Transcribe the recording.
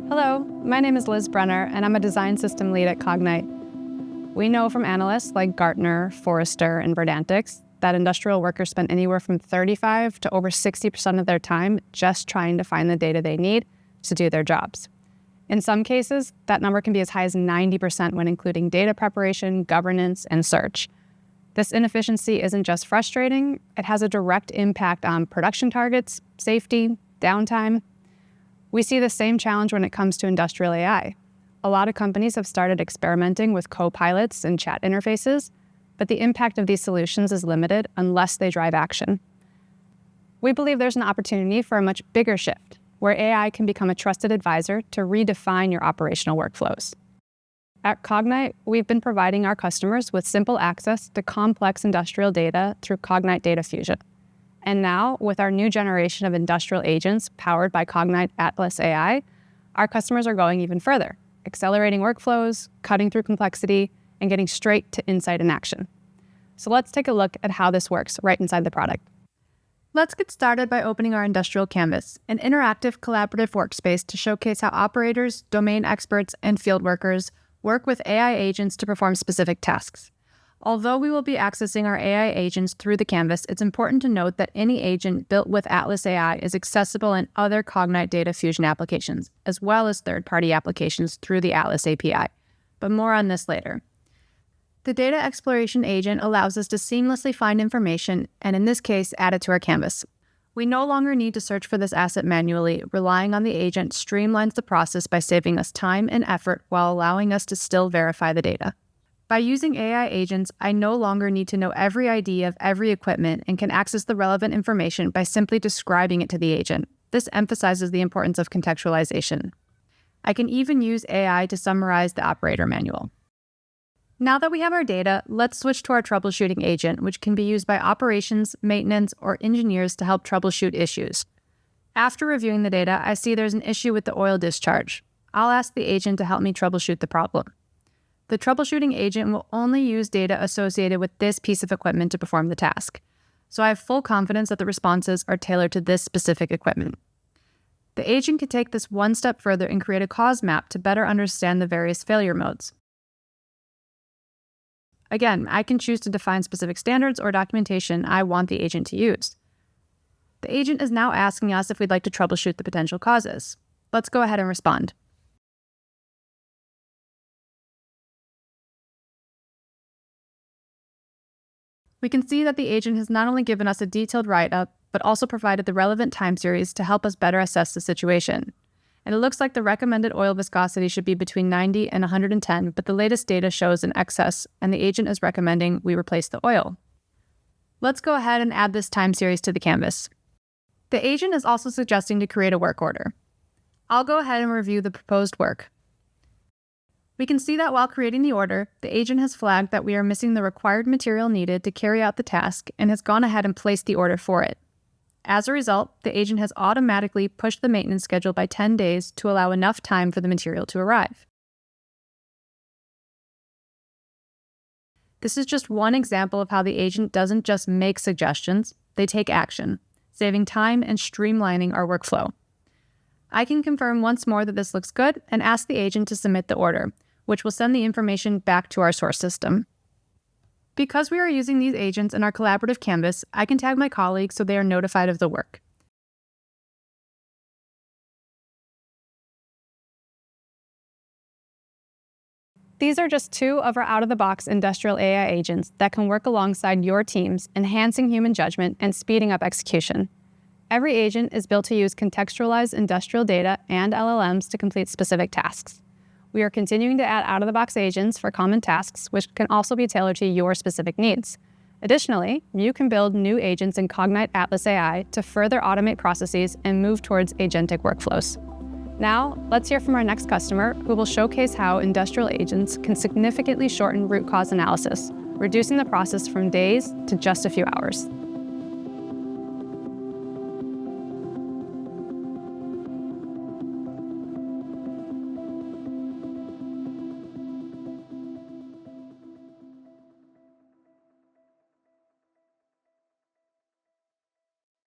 Hello, my name is Liz Brenner, and I'm a design system lead at Cognite. We know from analysts like Gartner, Forrester, and Verdantix that industrial workers spend anywhere from 35 to over 60% of their time just trying to find the data they need to do their jobs. In some cases, that number can be as high as 90% when including data preparation, governance, and search. This inefficiency isn't just frustrating, it has a direct impact on production targets, safety, downtime. We see the same challenge when it comes to industrial AI. A lot of companies have started experimenting with co-pilots and chat interfaces, but the impact of these solutions is limited unless they drive action. We believe there's an opportunity for a much bigger shift, where AI can become a trusted advisor to redefine your operational workflows. At Cognite, we've been providing our customers with simple access to complex industrial data through Cognite Data Fusion. And now, with our new generation of industrial agents powered by Cognite Atlas AI, our customers are going even further, accelerating workflows, cutting through complexity, and getting straight to insight and action. So let's take a look at how this works right inside the product. Let's get started by opening our Industrial Canvas, an interactive collaborative workspace to showcase how operators, domain experts, and field workers work with AI agents to perform specific tasks. Although we will be accessing our AI agents through the canvas, it's important to note that any agent built with Atlas AI is accessible in other Cognite Data Fusion applications, as well as third-party applications through the Atlas API. But more on this later. The data exploration agent allows us to seamlessly find information, and in this case, add it to our canvas. We no longer need to search for this asset manually. Relying on the agent streamlines the process by saving us time and effort while allowing us to still verify the data. By using AI agents, I no longer need to know every ID of every equipment and can access the relevant information by simply describing it to the agent. This emphasizes the importance of contextualization. I can even use AI to summarize the operator manual. Now that we have our data, let's switch to our troubleshooting agent, which can be used by operations, maintenance, or engineers to help troubleshoot issues. After reviewing the data, I see there's an issue with the oil discharge. I'll ask the agent to help me troubleshoot the problem. The troubleshooting agent will only use data associated with this piece of equipment to perform the task, so I have full confidence that the responses are tailored to this specific equipment. The agent can take this one step further and create a cause map to better understand the various failure modes. Again, I can choose to define specific standards or documentation I want the agent to use. The agent is now asking us if we'd like to troubleshoot the potential causes. Let's go ahead and respond. We can see that the agent has not only given us a detailed write-up, but also provided the relevant time series to help us better assess the situation. And it looks like the recommended oil viscosity should be between 90 and 110, but the latest data shows an excess, and the agent is recommending we replace the oil. Let's go ahead and add this time series to the canvas. The agent is also suggesting to create a work order. I'll go ahead and review the proposed work. We can see that while creating the order, the agent has flagged that we are missing the required material needed to carry out the task and has gone ahead and placed the order for it. As a result, the agent has automatically pushed the maintenance schedule by 10 days to allow enough time for the material to arrive. This is just one example of how the agent doesn't just make suggestions, they take action, saving time and streamlining our workflow. I can confirm once more that this looks good and ask the agent to submit the order, which will send the information back to our source system. Because we are using these agents in our collaborative canvas, I can tag my colleagues so they are notified of the work. These are just two of our out-of-the-box industrial AI agents that can work alongside your teams, enhancing human judgment and speeding up execution. Every agent is built to use contextualized industrial data and LLMs to complete specific tasks. We are continuing to add out-of-the-box agents for common tasks, which can also be tailored to your specific needs. Additionally, you can build new agents in Cognite Atlas AI to further automate processes and move towards agentic workflows. Now, let's hear from our next customer, who will showcase how industrial agents can significantly shorten root cause analysis, reducing the process from days to just a few hours.